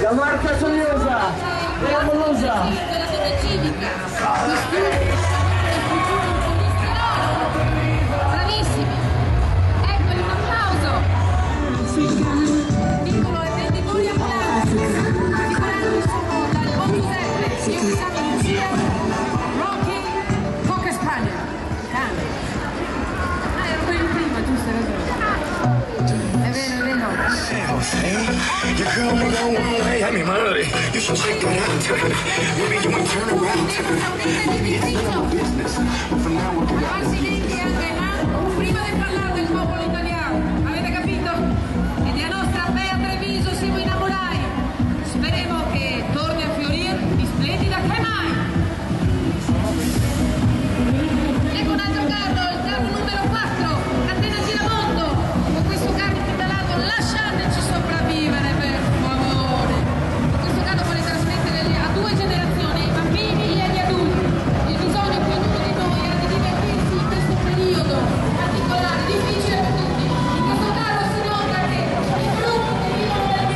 La Marta Sogliosa e la Molosa. Bravissimi. Eccoli, un applauso. Piccolo e venditori ambulanti. Figuranti sono dal Buon Giuseppe, Dio di Santa Lucia, Rocky, Coca Spagna. Cane. Ero quello prima, giusto, hai ragione. È vero, è vero. Your girl may go one way, I mean money. You should check that out. We'll be doing turnaround. It's no business, but for now we'll be out. Prima di parlare del popolo italiano, avete capito? E della nostra bella Treviso siamo innamorati. Speriamo che torni a fiorire più splendida che mai. Ecco un altro carro, il carro numero 4, Catena Giramondo. Con questo carro pedalato lasciateci sopravvivere, per favore. Questo carro vuole trasmettere a 2 generazioni, ai bambini e agli adulti, il bisogno che ognuno di noi ha di divertirsi in questo periodo particolare, difficile per tutti. In questo carro si nota che i frutti che vivono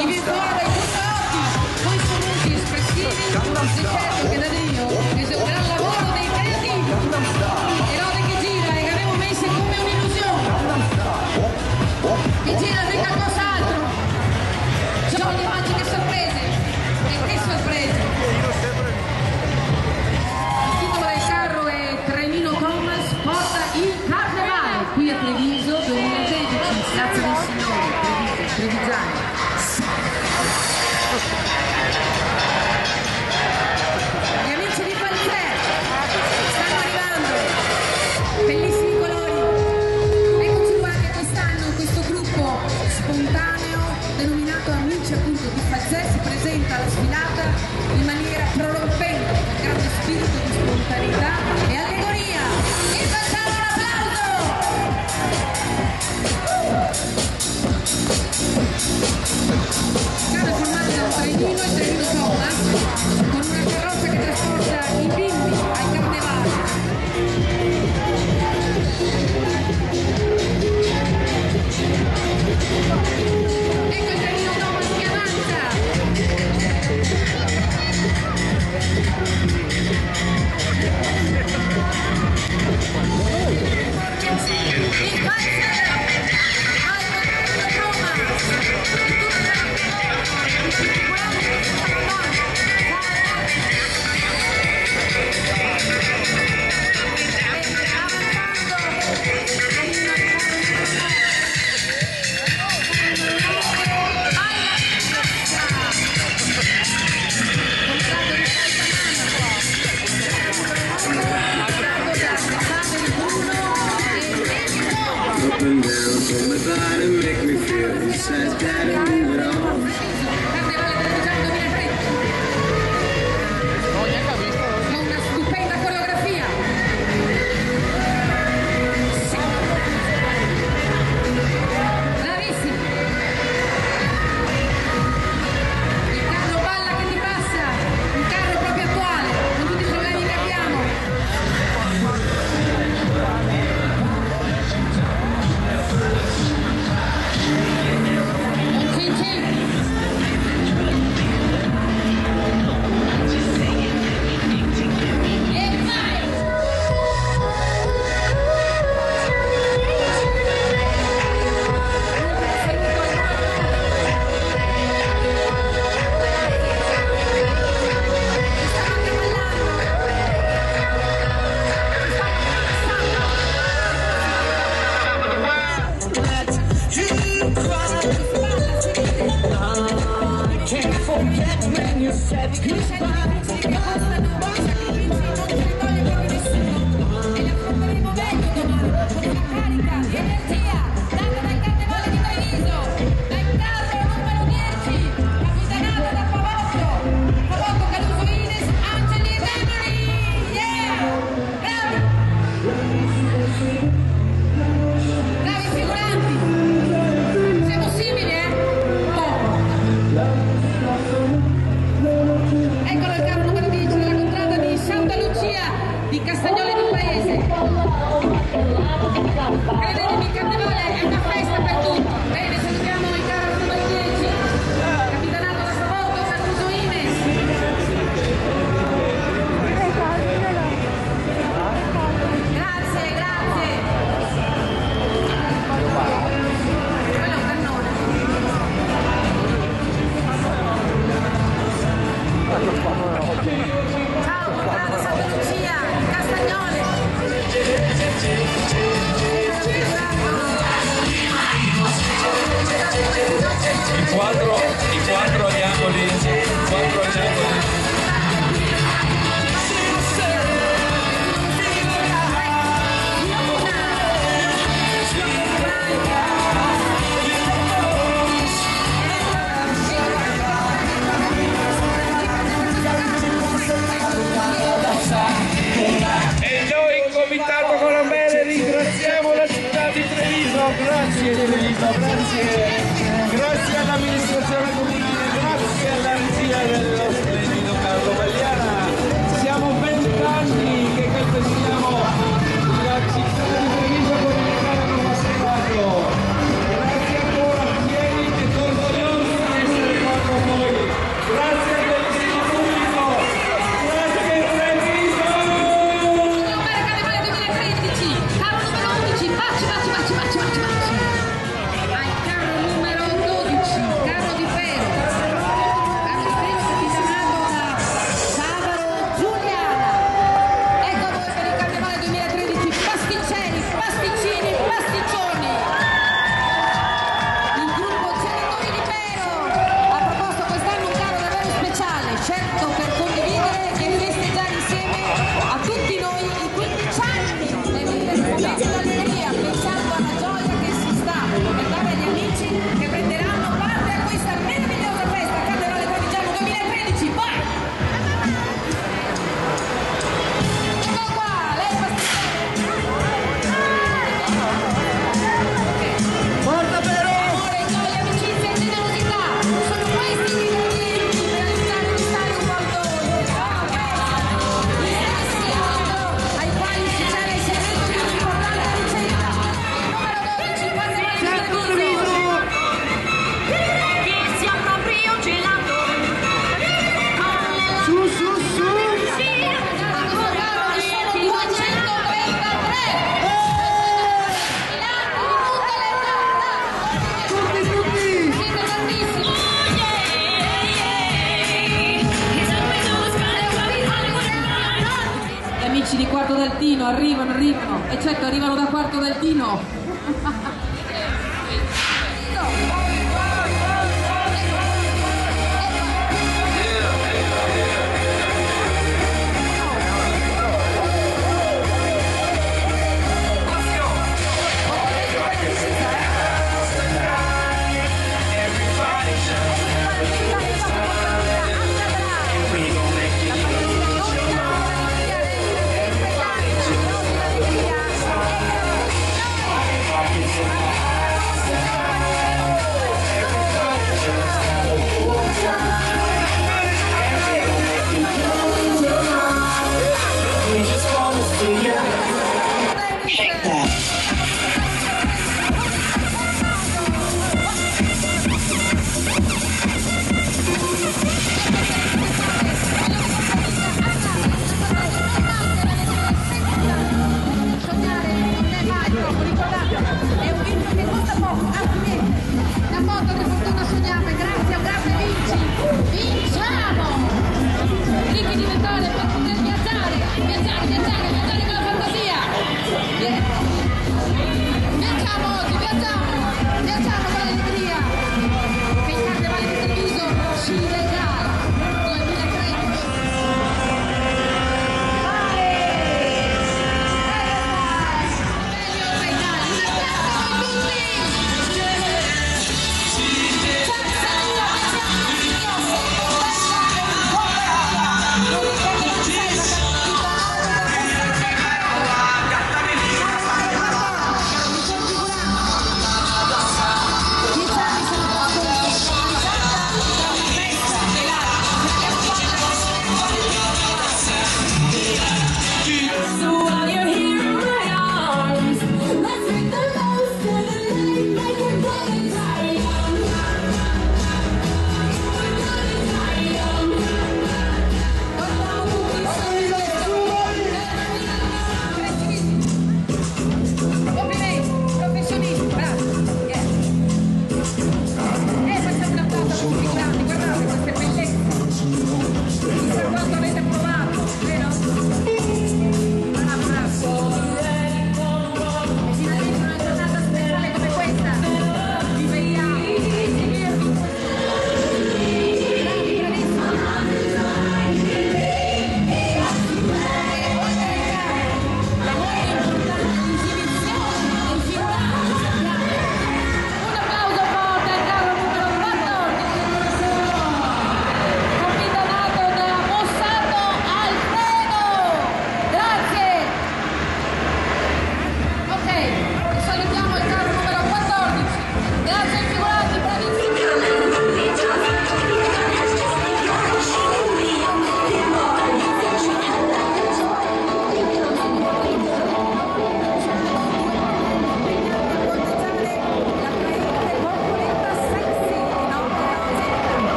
i virtuali dai consorti, poi sono espressivi, se certo che da Dio è un gran lavoro dei creativi, e robe che gira e che avevo messe come un'illusione, che gira di qualcos'altro, giochi, magiche sorprese, e che sorprese! Il titolo del carro è Trenino Thomas porta il carnevale qui a Treviso 2016, grazie del Signore, Trevigiani. Gli amici di Panzer stanno arrivando, bellissimi colori. Eccoci qua che quest'anno questo gruppo spontaneo denominato Amici appunto di Panzer si presenta alla sfilata in maniera prorompente, con grande spirito di spontaneità e allegoria. E facciamo un applauso! Caro formati da un trenino e trenino Thomas, Grazie Treviso, grazie all'amministrazione comunale, grazie alla regia dello splendido Carlo Bagliana. Siamo 20 anni che festeggiamo la città di Treviso con il Carlo Bagliano. Grazie ancora, fieri e orgogliosi di essere qua con voi. Grazie al bellissimo pubblico, grazie Treviso! Numero Carnevale 2013, carro numero 11, baci. Al carro numero 12, carro di ferro. Carro di ferro capitanato da Savaro Giuliana. Ecco a voi per il Carnevale 2013, pasticceri, pasticcini, pasticcioni. Il gruppo Genitori di Pero ha proposto quest'anno un carro davvero speciale, certo per condividere e festeggiare insieme a tutti noi i 15 anni del momento d'allegria, pensando alla gioia che si sta per dare agli amici che prenderanno parte a questa meravigliosa festa Carnevale Trevigiano 2013. Vai! Ecco qua, lei Forza però! amore, gioia, amicizia e generosità sono questi gli ingredienti per aiutare a stare un po' al dolore. Gli stessi ai quali si cela il segreto di un'importante ricetta. Numero 12, Carnevale Treviso. Che sia proprio gelato Su! Questo carro è solo 233. Tutti! Siete tantissimi. Gli amici di Quarto d'Altino arrivano, e certo arrivano da Quarto d'Altino. Fucking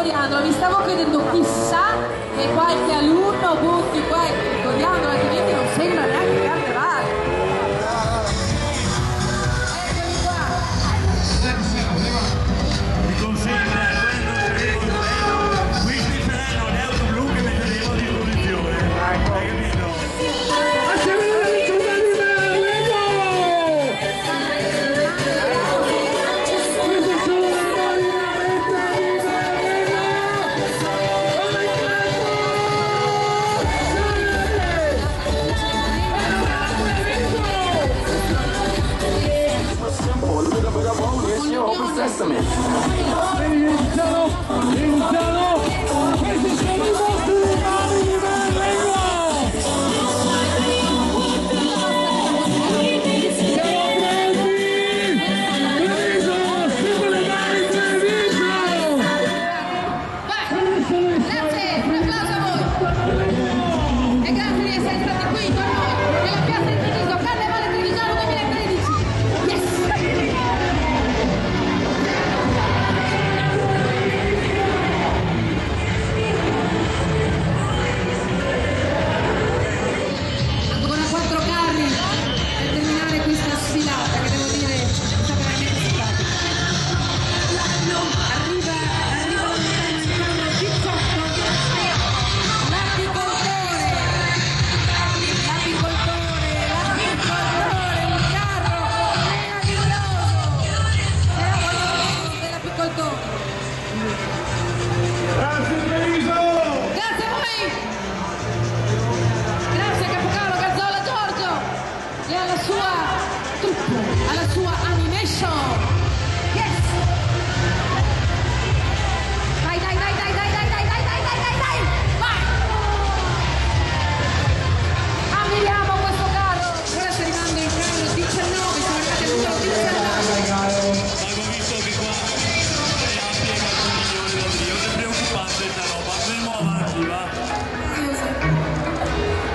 Coriandolo, mi stavo chiedendo chissà che qualche alunno butti qualche Coriandolo, altrimenti non sembra neanche carnevale. Eccoli qua. Mi consente quindi saranno le auto blu che metteremo a disposizione. Hai capito?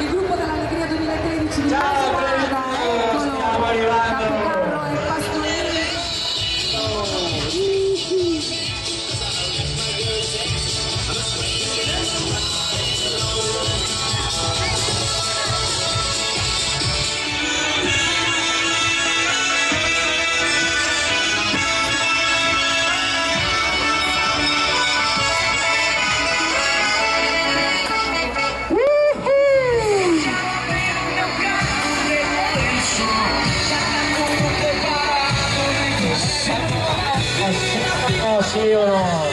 Il gruppo dell'Allegria 2013 di Macerata, eccolo, Capocarro e Pasqualini. Sì o no?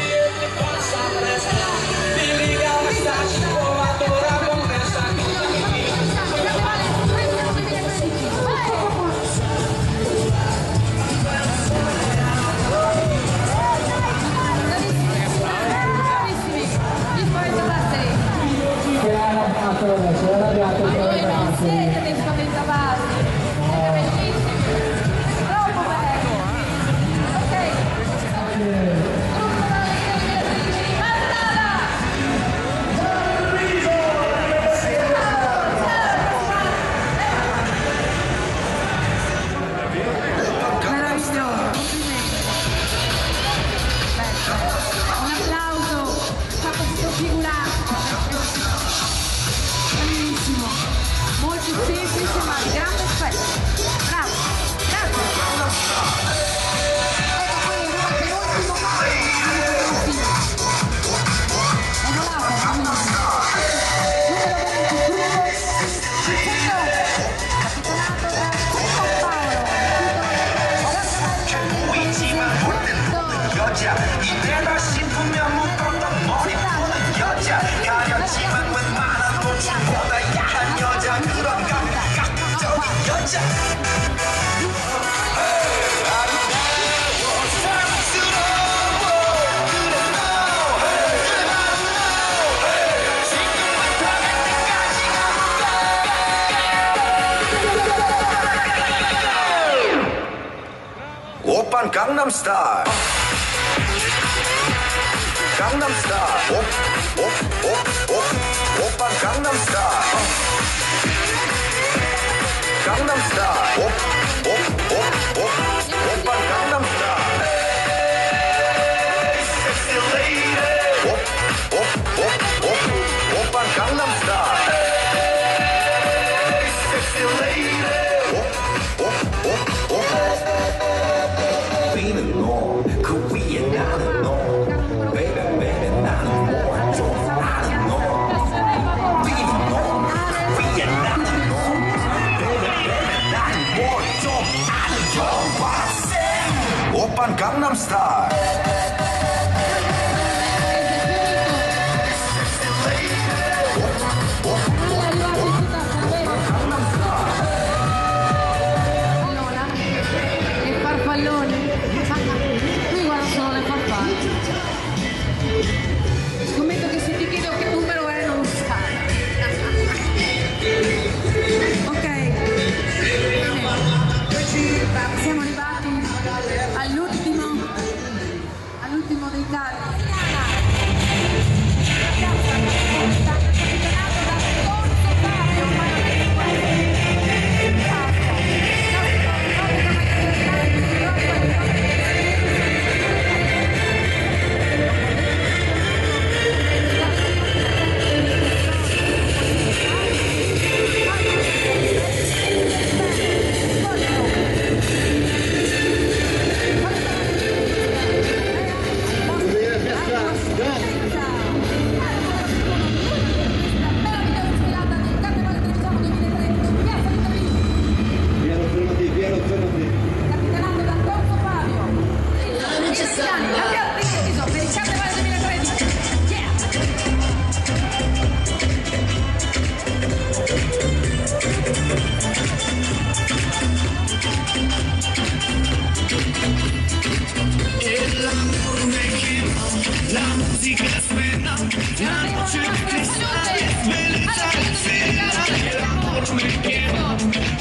Oppan Gangnam Style. Gangnam Style. Oppan Gangnam Style. Gangnam Style. Oppan Gangnam Style. Hey, sexy lady. star. Le farfallone. Qui guarda solo le farfalle. Scommetto che se ti chiedo che numero è non lo sai. Ok. Siamo arrivati all'ultimo dei carri.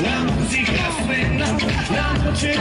La musica suena, la noche